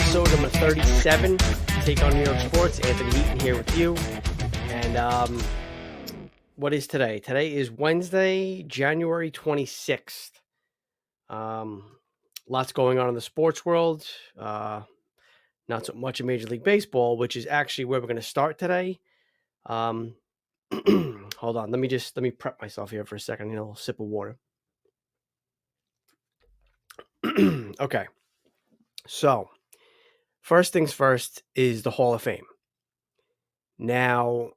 episode number 37. Take on New York Sports. Anthony Heaton here with you. And what is today? Today is Wednesday, January 26th. Lots going on in the sports world. Not so much in Major League Baseball, which is actually where we're going to start today. Hold on. Let me prep myself here for a second. A little sip of water. Okay. So, first things first is the Hall of Fame. Now,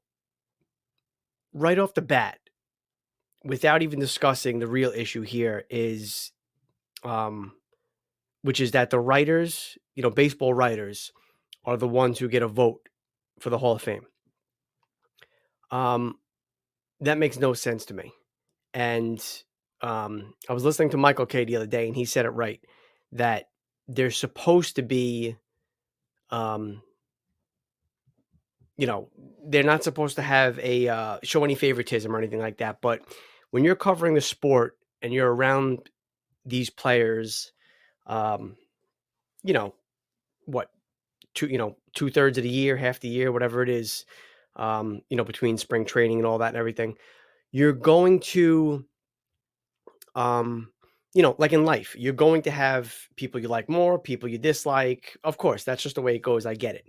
right off the bat, without even discussing the real issue here is, which is that the writers, baseball writers are the ones who get a vote for the Hall of Fame. That makes no sense to me. And I was listening to Michael Kay the other day, and he said it right, that there's supposed to be, they're not supposed to have a show any favoritism or anything like that. But when you're covering the sport and you're around these players, two-thirds of the year, half the year, whatever it is, between spring training and all that and everything, you're going to, like in life, you're going to have people you like more, people you dislike. Of course, that's just the way it goes. I get it.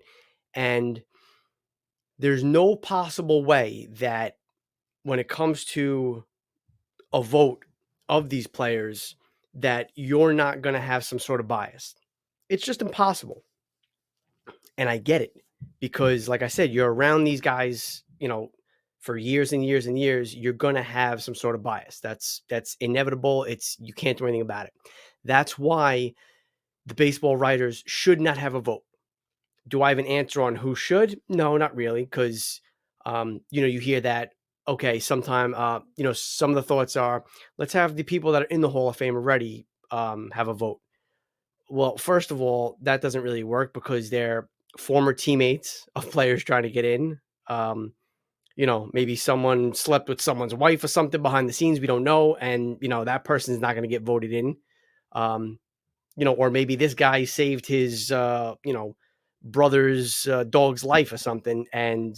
And there's no possible way that when it comes to a vote of these players that you're not going to have some sort of bias. It's just impossible. And I get it because, like I said, you're around these guys, for years and years and years, you're going to have some sort of bias. That's inevitable. You can't do anything about it. That's why the baseball writers should not have a vote. Do I have an answer on who should? No, not really. Because, you hear that, okay, sometime, some of the thoughts are, let's have the people that are in the Hall of Fame already have a vote. Well, first of all, that doesn't really work because they're former teammates of players trying to get in. Maybe someone slept with someone's wife or something behind the scenes. We don't know. And, that person's not going to get voted in. Or maybe this guy saved his, brother's dog's life or something. And,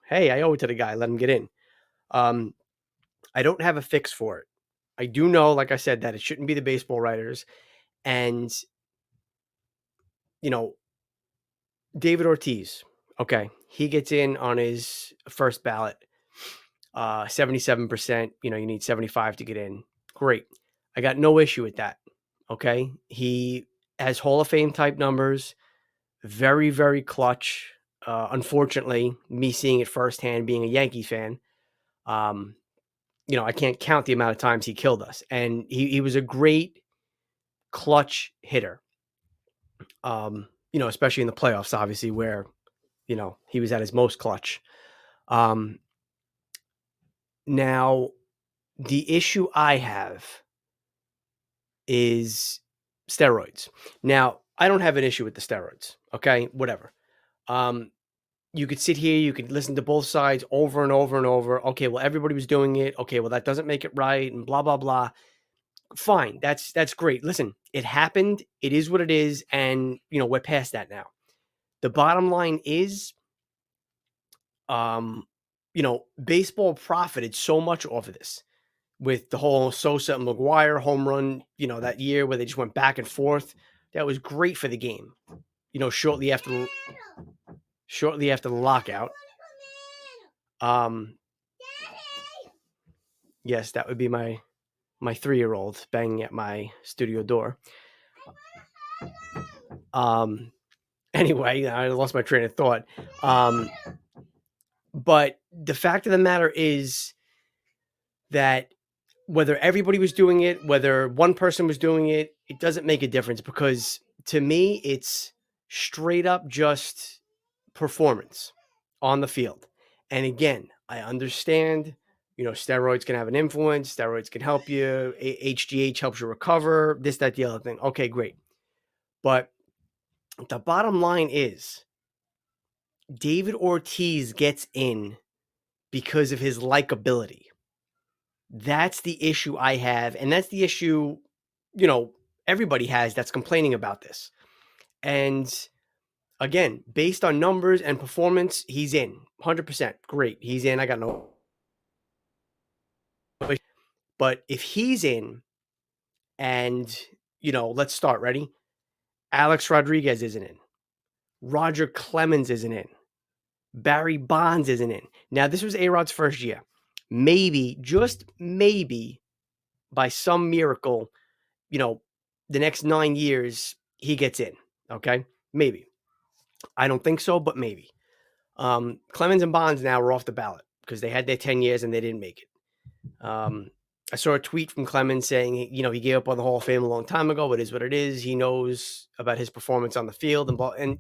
hey, I owe it to the guy. Let him get in. I don't have a fix for it. I do know, like I said, that it shouldn't be the baseball writers. And, David Ortiz, okay, he gets in on his first ballot, 77%. You need 75 to get in. Great. I got no issue with that. Okay. He has Hall of Fame type numbers, very, very clutch. Unfortunately, me seeing it firsthand, being a Yankee fan, I can't count the amount of times he killed us. And he was a great clutch hitter. Especially in the playoffs, obviously, where, he was at his most clutch. Now, the issue I have is steroids. Now, I don't have an issue with the steroids. Okay, whatever. You could sit here, you could listen to both sides over and over and over. Okay, well, everybody was doing it. Okay, well, that doesn't make it right, and blah, blah, blah. Fine, that's great. Listen, it happened. It is what it is, and we're past that now. The bottom line is, baseball profited so much off of this with the whole Sosa and McGuire home run, that year where they just went back and forth. That was great for the game. Shortly after the lockout. Yes, that would be my 3-year-old banging at my studio door. Anyway, I lost my train of thought. But the fact of the matter is that whether everybody was doing it, whether one person was doing it, it doesn't make a difference because to me, it's straight up just performance on the field. And again, I understand, steroids can have an influence. Steroids can help you. HGH helps you recover, this, that, the other thing. Okay, great. But the bottom line is David Ortiz gets in because of his likability. That's the issue I have. And that's the issue, everybody has that's complaining about this. And again, based on numbers and performance, he's in 100%. Great. He's in. I got no. But if he's in and, let's start. Ready? Alex Rodriguez isn't in. Roger Clemens isn't in. Barry Bonds isn't in. Now, this was A-Rod's first year. Maybe, just maybe, by some miracle, the next 9 years, he gets in. Okay? Maybe. I don't think so, but maybe. Clemens and Bonds now are off the ballot because they had their 10 years and they didn't make it. I saw a tweet from Clemens saying, he gave up on the Hall of Fame a long time ago. It is what it is. He knows about his performance on the field. And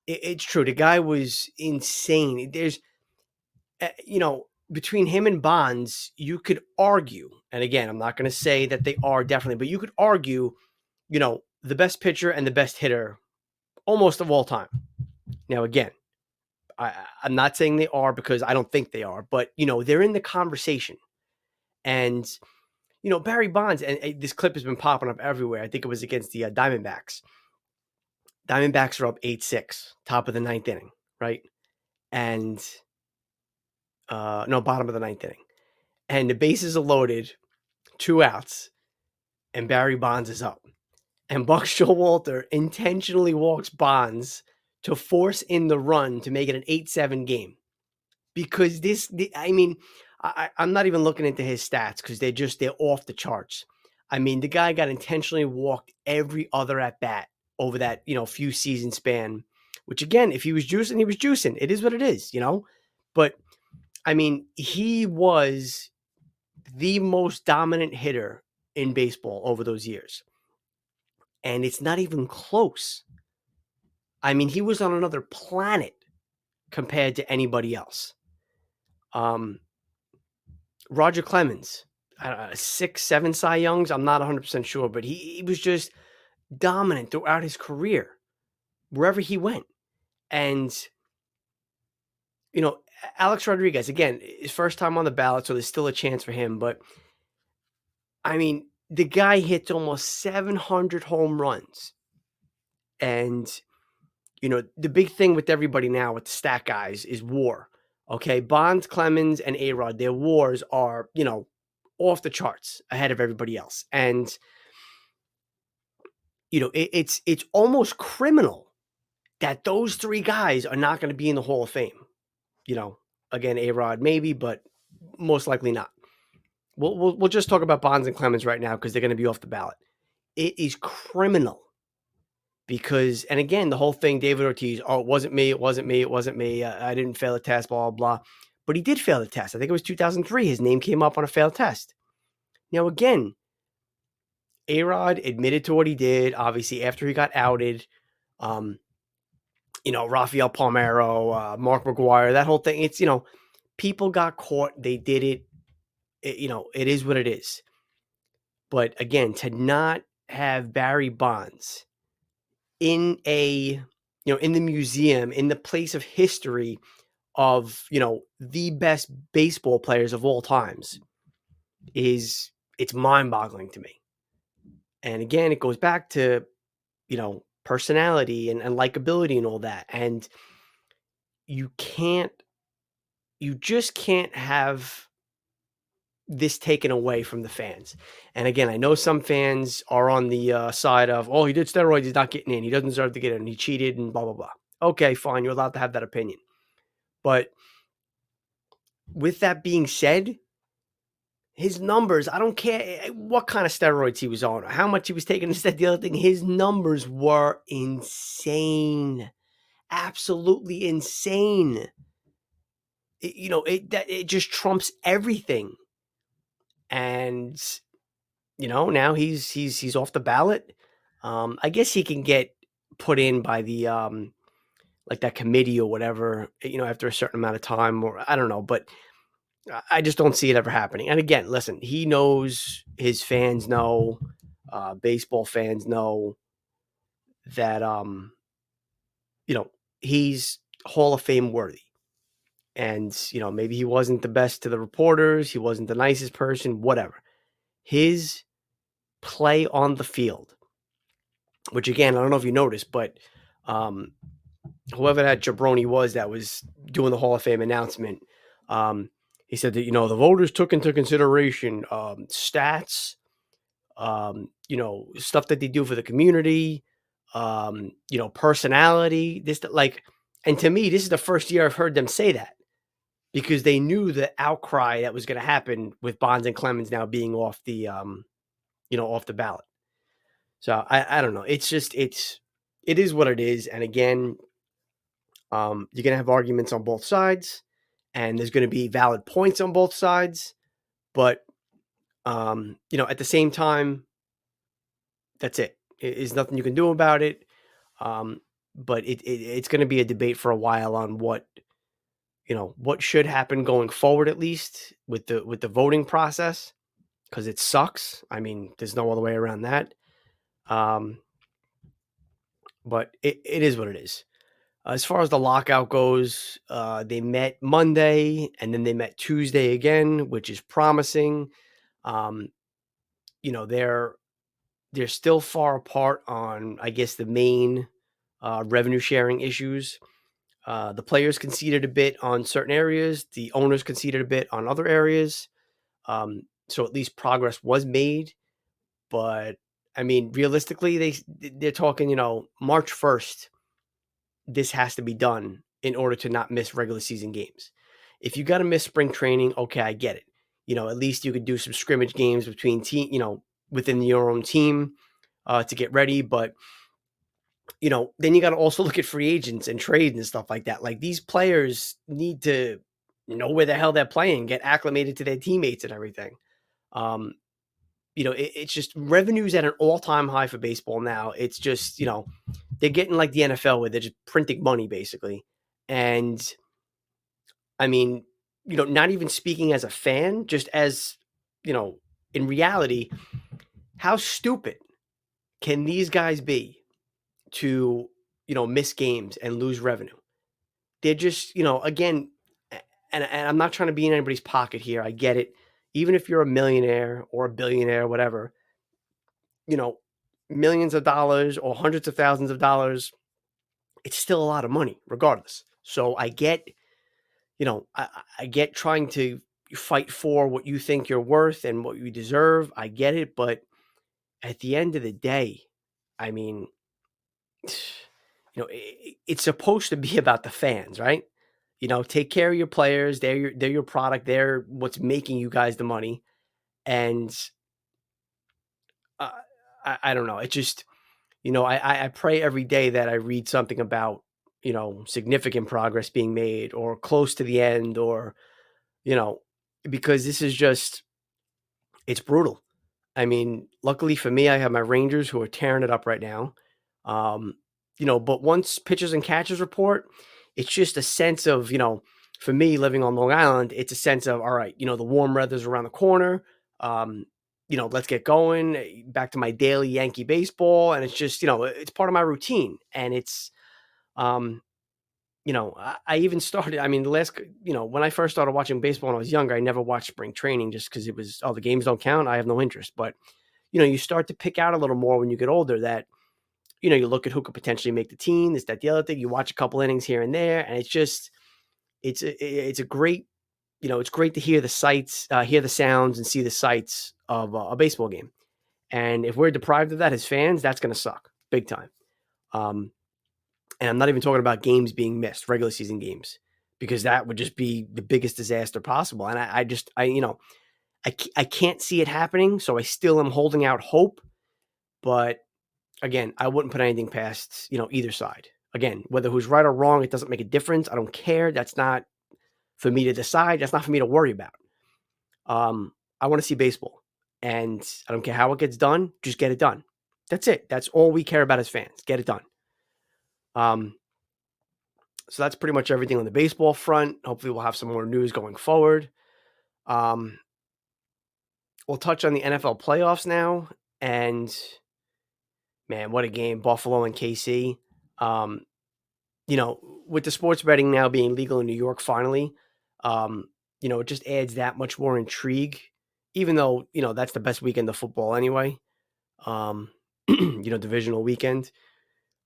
it's true. The guy was insane. There's, between him and Bonds, you could argue, and again, I'm not going to say that they are definitely, but you could argue, the best pitcher and the best hitter almost of all time. Now, again, I'm not saying they are because I don't think they are, but, they're in the conversation. And, Barry Bonds, and this clip has been popping up everywhere. I think it was against the Diamondbacks. Diamondbacks are up 8-6, top of the ninth inning, right? And, no, bottom of the ninth inning. And the bases are loaded, 2 outs, and Barry Bonds is up. And Buck Showalter intentionally walks Bonds to force in the run to make it an 8-7 game. Because I'm not even looking into his stats because they're off the charts. I mean, the guy got intentionally walked every other at bat over that, few season span, which again, if he was juicing, he was juicing. It is what it is, But I mean, he was the most dominant hitter in baseball over those years. And it's not even close. I mean, he was on another planet compared to anybody else. Roger Clemens, 6, 7 Cy Youngs. I'm not 100% sure, but he was just dominant throughout his career, wherever he went. And, Alex Rodriguez, again, his first time on the ballot, so there's still a chance for him. But, I mean, the guy hits almost 700 home runs. And, the big thing with everybody now with the stat guys is WAR. Okay, Bonds, Clemens, and A-Rod, their WARs are, off the charts ahead of everybody else. And, it's almost criminal that those 3 guys are not going to be in the Hall of Fame. Again, A-Rod maybe, but most likely not. We'll just talk about Bonds and Clemens right now because they're going to be off the ballot. It is criminal because, and again, the whole thing, David Ortiz, it wasn't me, I didn't fail a test, blah, blah, blah. But he did fail the test. I think it was 2003. His name came up on a failed test. Now, again, A-Rod admitted to what he did, obviously, after he got outed. Rafael Palmeiro, Mark McGwire, that whole thing. It's, people got caught. They did it. It is what it is. But again, to not have Barry Bonds in in the museum, in the place of history of, the best baseball players of all times it's mind-boggling to me. And again, it goes back to, personality and likability and all that. And you just can't have this taken away from the fans. And again, I know some fans are on the side of, he did steroids, he's not getting in, he doesn't deserve to get in, he cheated and blah, blah, blah. Okay, fine, you're allowed to have that opinion. But with that being said, his numbers, I don't care what kind of steroids he was on or how much he was taking instead. The other thing, his numbers were insane. Absolutely insane. It just trumps everything. And, now he's off the ballot. I guess he can get put in by the, like that committee or whatever, after a certain amount of time, or I don't know, but I just don't see it ever happening. And again, listen, he knows, his fans know, baseball fans know that, he's Hall of Fame worthy. And, maybe he wasn't the best to the reporters. He wasn't the nicest person, whatever. His play on the field which again, I don't know if you noticed, but um, whoever that jabroni was that was doing the Hall of Fame announcement, he said that the voters took into consideration stats, stuff that they do for the community, personality. And to me, this is the first year I've heard them say that because they knew the outcry that was going to happen with Bonds and Clemens now being off off the ballot. So I don't know. It is what it is. And again, you're going to have arguments on both sides, and there's going to be valid points on both sides. But at the same time, that's it. There's nothing you can do about it. But it's going to be a debate for a while on what should happen going forward, at least with the voting process, because it sucks. I mean, there's no other way around that. But it is what it is. As far as the lockout goes, they met Monday and then they met Tuesday again, which is promising. They're still far apart on, I guess, the main revenue sharing issues. The players conceded a bit on certain areas. The owners conceded a bit on other areas. So at least progress was made. But I mean, realistically, they're talking, March 1st. This has to be done in order to not miss regular season games. If you got to miss spring training, okay, I get it. At least you could do some scrimmage games between within your own team to get ready. But then you got to also look at free agents and trades and stuff like that. Like, these players need to know where the hell they're playing, get acclimated to their teammates and everything. It's just revenues at an all-time high for baseball now. It's just, they're getting like the NFL where they're just printing money basically. And I mean, not even speaking as a fan, just as, in reality, how stupid can these guys be to, miss games and lose revenue? They're just, again, and I'm not trying to be in anybody's pocket here. I get it. Even if you're a millionaire or a billionaire, whatever, millions of dollars or hundreds of thousands of dollars, it's still a lot of money regardless. So I get, I get trying to fight for what you think you're worth and what you deserve. I get it. But at the end of the day, I mean, it's supposed to be about the fans, right? Take care of your players. They're your product. They're what's making you guys the money. And I don't know. It just, I pray every day that I read something about, significant progress being made or close to the end, or, because this is just, it's brutal. I mean, luckily for me, I have my Rangers who are tearing it up right now. But once pitchers and catchers report, it's just a sense of, for me living on Long Island, it's a sense of, all right, the warm weather's around the corner. Let's get going back to my daily Yankee baseball. And it's just, it's part of my routine. And it's, I even started, I mean, when I first started watching baseball when I was younger, I never watched spring training just because it was, the games don't count. I have no interest. But, you start to pick out a little more when you get older that, you look at who could potentially make the team, this, that, the other thing. You watch a couple innings here and there, and it's just, it's a great, it's great to hear the sights, hear the sounds, and see the sights of a baseball game. And if we're deprived of that as fans, that's going to suck big time. And I'm not even talking about games being missed, regular season games, because that would just be the biggest disaster possible. And I can't see it happening, so I still am holding out hope. But again, I wouldn't put anything past, either side. Again, whether who's right or wrong, it doesn't make a difference. I don't care. That's not for me to decide. That's not for me to worry about. I want to see baseball, and I don't care how it gets done. Just get it done. That's it. That's all we care about as fans. Get it done. So that's pretty much everything on the baseball front. Hopefully we'll have some more news going forward. We'll touch on the NFL playoffs now. And man, what a game. Buffalo and KC. With the sports betting now being legal in New York finally, it just adds that much more intrigue, even though, that's the best weekend of football anyway. divisional weekend.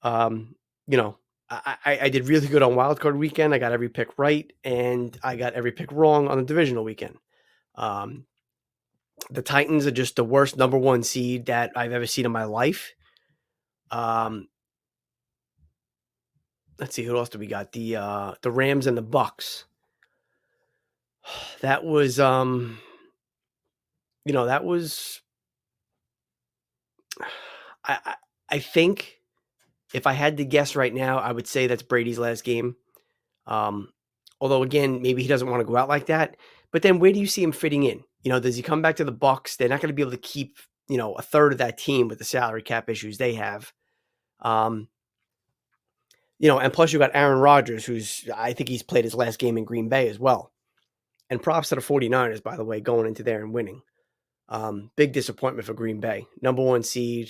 Um, you know, I did really good on wild card weekend. I got every pick right, and I got every pick wrong on the divisional weekend. Um, the Titans are just the worst number one seed that I've ever seen in my life. Um, let's see, who else do we got? The Rams and the Bucks. That was that was I, I I think if I had to guess right now, I would say that's Brady's last game. Um, although again, maybe he doesn't want to go out like that. But then where do you see him fitting in? Does he come back to the Bucks? They're not going to be able to keep, a third of that team with the salary cap issues they have. Um, and plus you got Aaron Rodgers, who's I think he's played his last game in Green Bay as well. And props to the 49ers, by the way, going into there and winning. Big disappointment for Green Bay. Number one seed,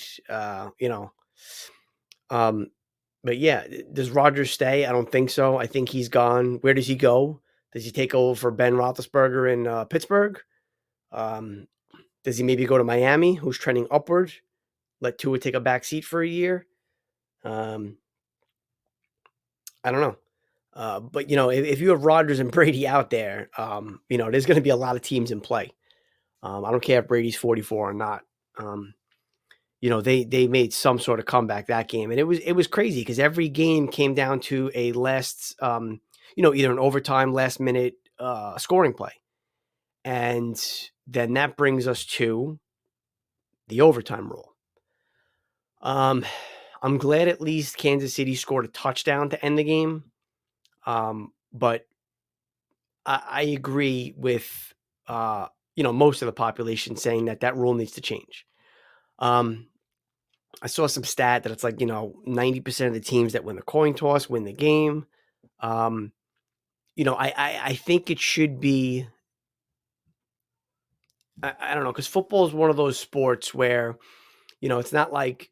Um, but yeah, does Rodgers stay? I don't think so. I think he's gone. Where does he go? Does he take over for Ben Roethlisberger in Pittsburgh? Um, does he maybe go to Miami, who's trending upward? Let Tua take a back seat for a year? Um, I don't know. But if you have Rodgers and Brady out there, there's going to be a lot of teams in play. I don't care if Brady's 44 or not. They made some sort of comeback that game, and it was crazy because every game came down to a last, either an overtime, last minute scoring play, and then that brings us to the overtime rule. I'm glad at least Kansas City scored a touchdown to end the game, but I agree with most of the population saying that rule needs to change. I saw some stat that it's like, 90% of the teams that win the coin toss win the game. I think it should be, I don't know, because football is one of those sports where, it's not like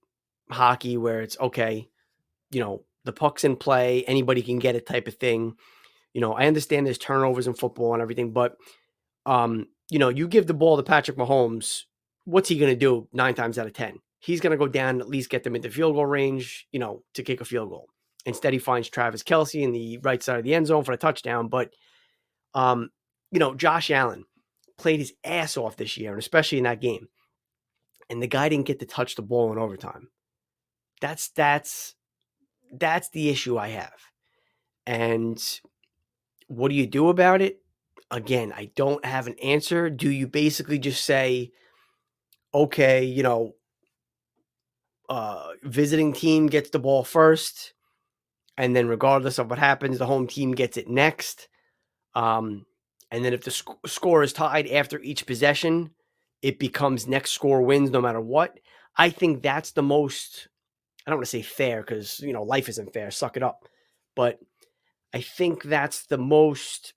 hockey where it's okay, the puck's in play, anybody can get it type of thing. I understand there's turnovers in football and everything, but, you give the ball to Patrick Mahomes, what's he going to do 9 times out of 10? He's going to go down and at least get them into field goal range, to kick a field goal. Instead, he finds Travis Kelce in the right side of the end zone for a touchdown. But, Josh Allen played his ass off this year, and especially in that game. And the guy didn't get to touch the ball in overtime. That's the issue I have. And what do you do about it? Again, I don't have an answer. Do you basically just say, okay, visiting team gets the ball first, and then regardless of what happens, the home team gets it next. And then if the score is tied after each possession, it becomes next score wins no matter what. I think that's the most, I don't want to say fair because, life isn't fair. Suck it up. But I think that's the most,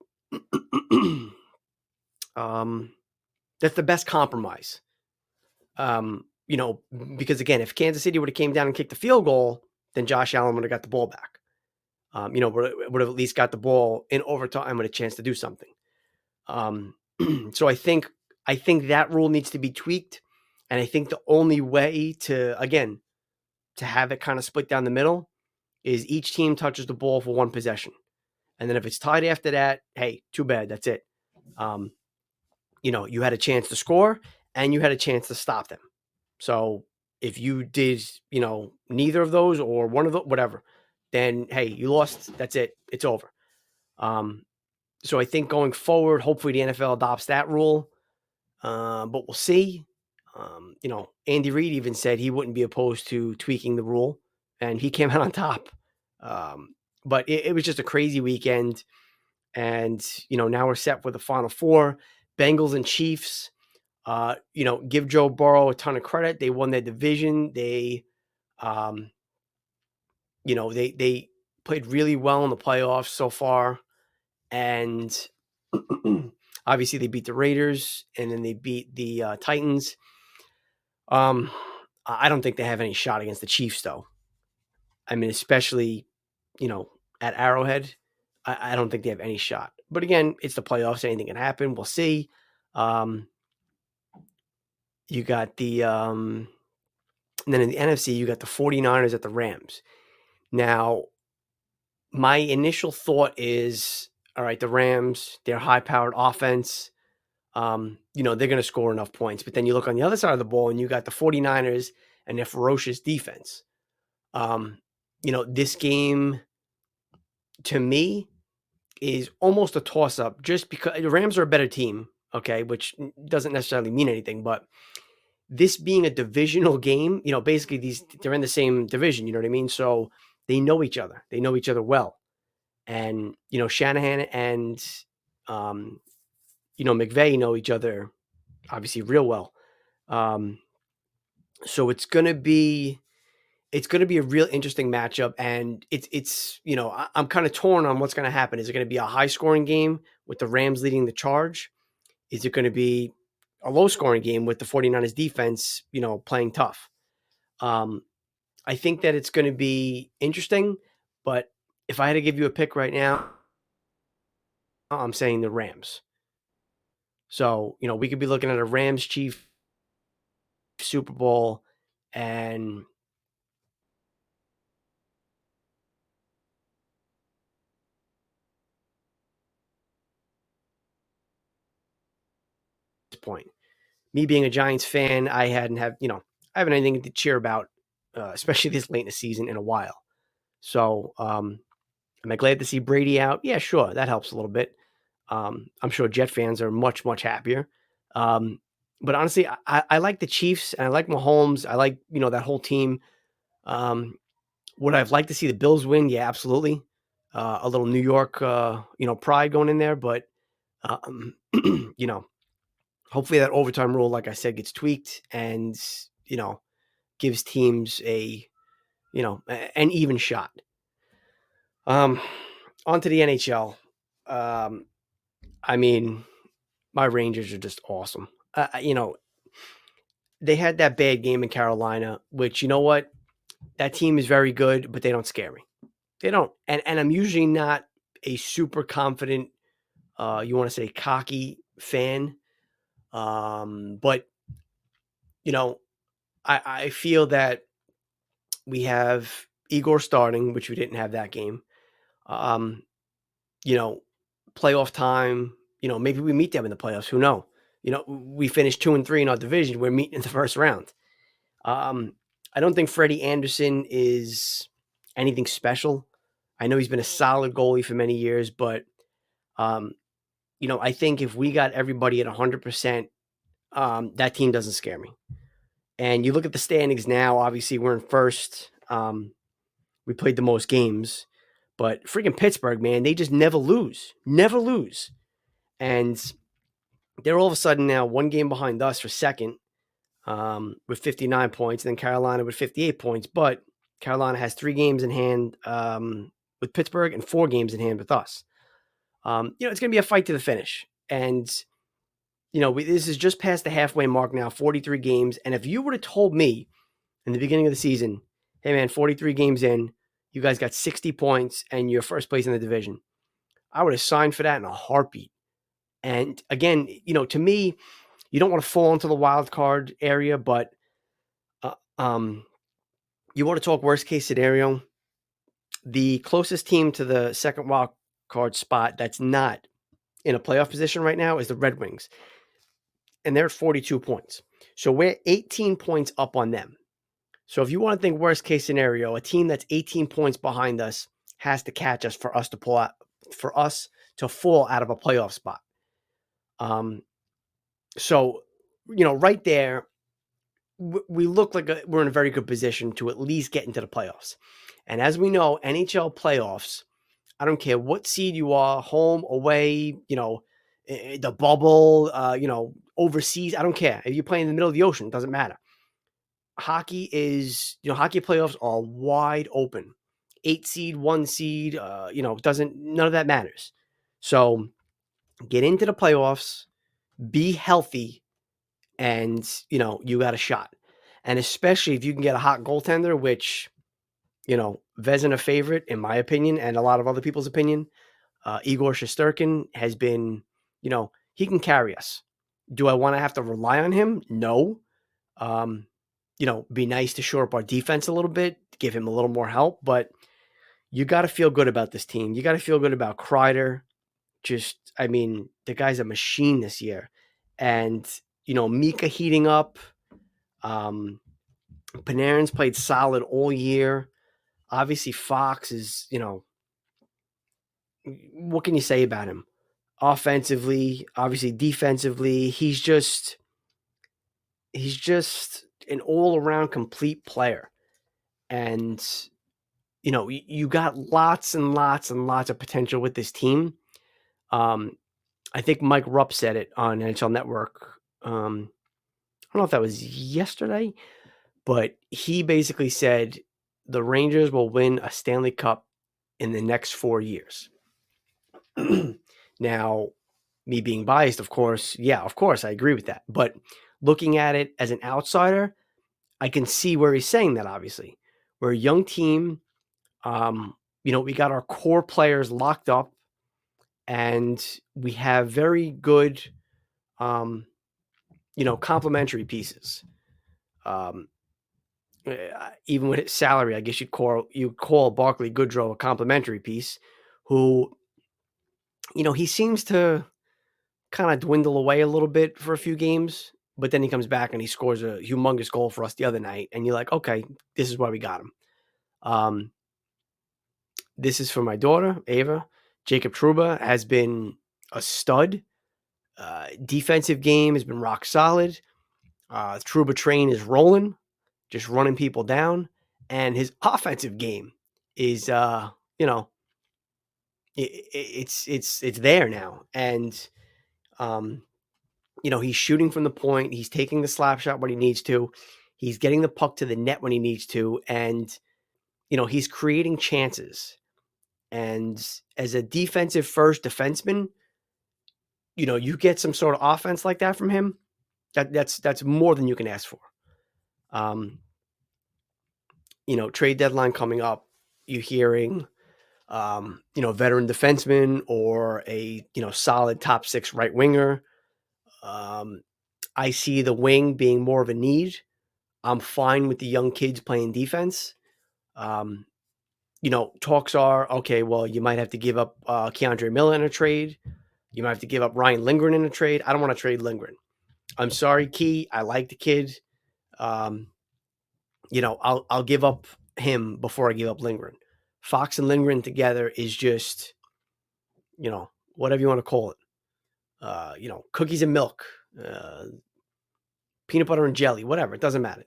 that's the best compromise. Because again, if Kansas City would have came down and kicked the field goal, then Josh Allen would have got the ball back. Would have at least got the ball in overtime with a chance to do something. So I think that rule needs to be tweaked. And I think the only way to have it kind of split down the middle is each team touches the ball for one possession. And then if it's tied after that, hey, too bad. That's it. You had a chance to score and you had a chance to stop them. So if you did, neither of those or one of the, whatever, then, hey, you lost. That's it. It's over. So I think going forward, hopefully the NFL adopts that rule. But we'll see. Andy Reid even said he wouldn't be opposed to tweaking the rule, and he came out on top. But it was just a crazy weekend. And, now we're set for the Final Four. Bengals and Chiefs. Give Joe Burrow a ton of credit. They won their division. They, they played really well in the playoffs so far. And obviously they beat the Raiders and then they beat the Titans. I don't think they have any shot against the Chiefs, though. I mean, especially, at Arrowhead, I don't think they have any shot. But again, it's the playoffs. Anything can happen. We'll see. You got the And then in the NFC, you got the 49ers at the Rams. Now, my initial thought is, all right, the Rams, they're high-powered offense. They're going to score enough points. But then you look on the other side of the ball and you got the 49ers and their ferocious defense. This game, to me, is almost a toss-up just because the Rams are a better team, okay, which doesn't necessarily mean anything. But this being a divisional game, basically they're in the same division, you know what I mean? So they know each other. They know each other well. And, Shanahan and, McVay know each other obviously real well. So it's going to be a real interesting matchup. And I'm kind of torn on what's going to happen. Is it going to be a high scoring game with the Rams leading the charge? Is it going to be a low scoring game with the 49ers defense, playing tough? I think that it's going to be interesting, but if I had to give you a pick right now, I'm saying the Rams. So, we could be looking at a Rams Chief Super Bowl and this point. Me being a Giants fan, I haven't anything to cheer about, especially this late in the season in a while. So, am I glad to see Brady out? Yeah, sure. That helps a little bit. I'm sure Jet fans are much, much happier. But honestly, I like the Chiefs and I like Mahomes. I like, that whole team. Would I like to see the Bills win? Yeah, absolutely. A little New York, pride going in there. But, you know, hopefully that overtime rule, like I said, gets tweaked and, gives teams an even shot. On to the NHL. I mean, my Rangers are just awesome. They had that bad game in Carolina, which, you know what? That team is very good, but they don't scare me. They don't. And I'm usually not a super confident, you want to say cocky fan. But, I feel that we have Igor starting, which we didn't have that game. Um, Playoff time, maybe we meet them in the playoffs. Who knows? We finished 2-3 in our division. We're meeting in the first round. I don't think Freddie Anderson is anything special. I know he's been a solid goalie for many years, but I think if we got everybody at 100%, that team doesn't scare me. And you look at the standings now. Obviously, we're in first. We played the most games, but freaking Pittsburgh, man, they just never lose, and they're all of a sudden now one game behind us for second. With 59 points, and then Carolina with 58 points. But Carolina has 3 games in hand with Pittsburgh and 4 games in hand with us. It's going to be a fight to the finish. And, this is just past the halfway mark now, 43 games. And if you would have told me in the beginning of the season, hey, man, 43 games in, you guys got 60 points and you're first place in the division, I would have signed for that in a heartbeat. And again, to me, you don't want to fall into the wild card area, but you want to talk worst case scenario. The closest team to the second wild card spot that's not in a playoff position right now is the Red Wings, and they're at 42 points. So we're 18 points up on them. So if you want to think worst case scenario, a team that's 18 points behind us has to catch us for us to pull out, for us to fall out of a playoff spot. So right there, we look like we're in a very good position to at least get into the playoffs. And as we know, NHL playoffs, I don't care what seed you are, home, away, the bubble, overseas, I don't care. If you play in the middle of the ocean, it doesn't matter. Hockey playoffs are wide open. 8 seed, 1 seed, none of that matters. So get into the playoffs, be healthy, and, you got a shot. And especially if you can get a hot goaltender, which, Vezina favorite, in my opinion, and a lot of other people's opinion, Igor Shesterkin has been, he can carry us. Do I want to have to rely on him? No. be nice to shore up our defense a little bit, give him a little more help. But you got to feel good about this team. You got to feel good about Kreider. The guy's a machine this year. And, Mika heating up. Panarin's played solid all year. Obviously, Fox is, what can you say about him? Offensively, obviously defensively, he's just an all-around complete player. And, you got lots and lots and lots of potential with this team. I think Mike Rupp said it on NHL Network. I don't know if that was yesterday, but he basically said the Rangers will win a Stanley Cup in the next 4 years. Now, me being biased, of course, I agree with that. But looking at it as an outsider, I can see where he's saying that, obviously. We're a young team. We got our core players locked up, and we have very good, complementary pieces. Even with his salary, I guess you'd call Barclay Goodrow a complimentary piece, who, he seems to kind of dwindle away a little bit for a few games, but then he comes back and he scores a humongous goal for us the other night, and you're like, okay, this is why we got him. This is for my daughter, Ava. Jacob Trouba has been a stud. Defensive game has been rock solid. Trouba train is rolling, just running people down. And his offensive game is, it's there now. And, he's shooting from the point. He's taking the slap shot when he needs to. He's getting the puck to the net when he needs to. And, he's creating chances. And as a defensive first defenseman, you get some sort of offense like that from him. That's more than you can ask for. Trade deadline coming up, you're hearing, veteran defenseman or a, solid top 6 right winger. I see the wing being more of a need. I'm fine with the young kids playing defense. Talks are, okay, well, you might have to give up Keandre Miller in a trade. You might have to give up Ryan Lindgren in a trade. I don't want to trade Lindgren. I'm sorry, Key. I like the kid. I'll give up him before I give up Lindgren. Fox and Lindgren together is just, whatever you want to call it. Cookies and milk, peanut butter and jelly, whatever. It doesn't matter.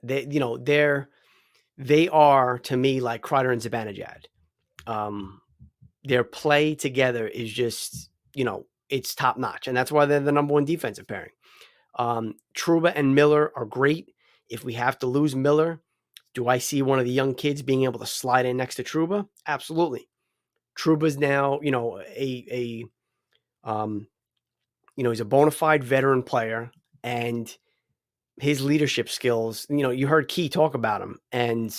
They are to me like Kreider and Zibanejad. Their play together is just, it's top notch, and that's why they're the number 1 defensive pairing. Trouba and Miller are great. If we have to lose Miller, do I see one of the young kids being able to slide in next to Trouba? Absolutely. Trouba's now, he's a bona fide veteran player, and his leadership skills, you heard Key talk about him, and,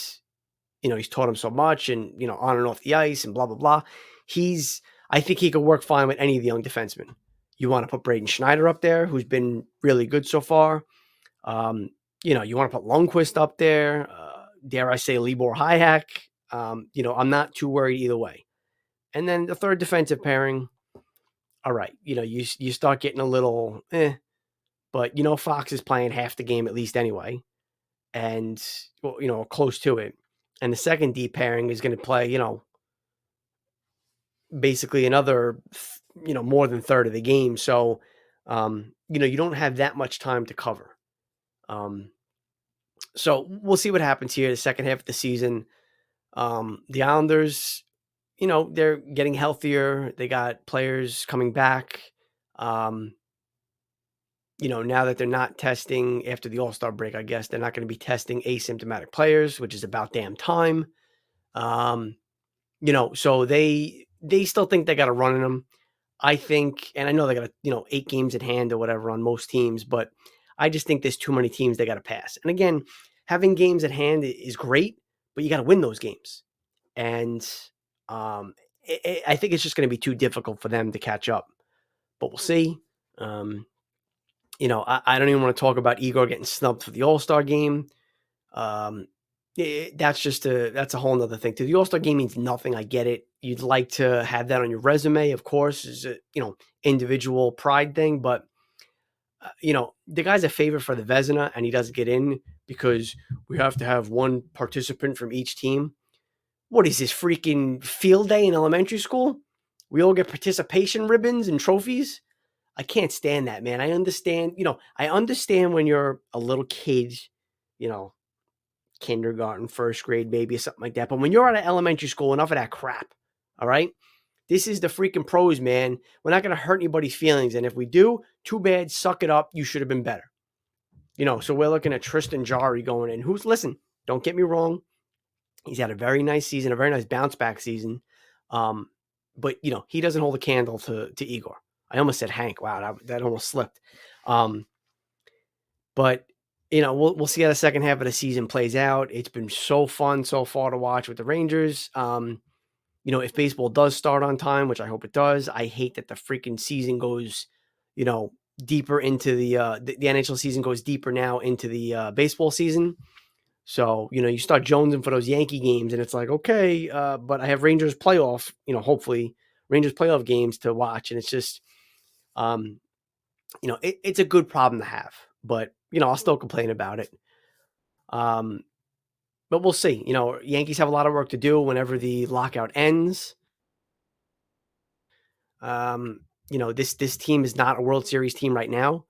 he's taught him so much, and, on and off the ice and blah, blah, blah. I think he could work fine with any of the young defensemen. You want to put Braden Schneider up there, who's been really good so far. You want to put Lundqvist up there. Dare I say Libor Hayek. I'm not too worried either way. And then the third defensive pairing, all right, you start getting a little but Fox is playing half the game at least anyway, and close to it. And the second D pairing is going to play, basically another, more than third of the game. So, you don't have that much time to cover. So we'll see what happens here the second half of the season. The Islanders, they're getting healthier. They got players coming back. Now that they're not testing after the All-Star break, I guess they're not going to be testing asymptomatic players, which is about damn time. So they still think they got a run in them. I think, and I know they got 8 games at hand or whatever on most teams, but I just think there's too many teams they got to pass. And again, having games at hand is great, but you got to win those games. And I think it's just going to be too difficult for them to catch up. But we'll see. I don't even want to talk about Igor getting snubbed for the All-Star game. Um, that's a whole nother thing. The All-Star game means nothing. I get it. You'd like to have that on your resume, of course, is a individual pride thing. But the guy's a favorite for the Vezina, and he doesn't get in because we have to have one participant from each team. What is this, freaking field day in elementary school? We all get participation ribbons and trophies. I can't stand that, man. I understand, I understand when you're a little kid, you know, kindergarten, first grade, maybe or something like that. But when you're out of elementary school, enough of that crap. All right. This is the freaking pros, man. We're not going to hurt anybody's feelings. And if we do, too bad. Suck it up. You should have been better. So we're looking at Tristan Jarry going in. Listen, don't get me wrong. He's had a very nice season, a very nice bounce back season. But he doesn't hold a candle to Igor. I almost said Hank. Wow, that almost slipped. But we'll see how the second half of the season plays out. It's been so fun so far to watch with the Rangers. If baseball does start on time, which I hope it does, I hate that the freaking season goes, deeper into the NHL season goes deeper now into the baseball season. So, you start jonesing for those Yankee games and it's like, okay, but I have Rangers playoff, hopefully Rangers playoff games to watch. And it's just, it's a good problem to have, but, I'll still complain about it. But we'll see. Yankees have a lot of work to do whenever the lockout ends. This team is not a World Series team right now.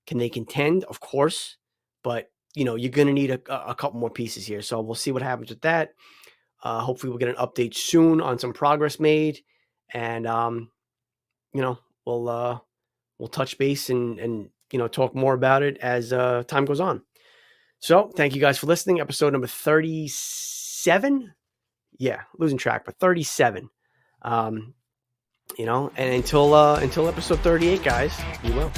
Can they contend? Of course. But, you're going to need a couple more pieces here. So we'll see what happens with that. Hopefully we'll get an update soon on some progress made. And, we'll touch base and talk more about it as time goes on. So thank you guys for listening. Episode number 37. Yeah, losing track, but 37. And until episode 38, guys, be well.